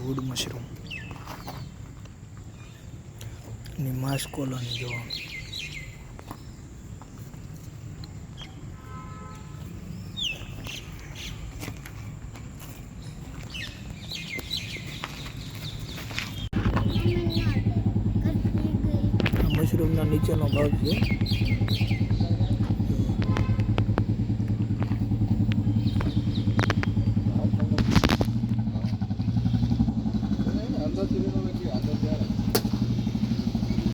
Wood mushroom ની માસ colony જોવા. મશરૂમના નીચેનો ભાગ છે.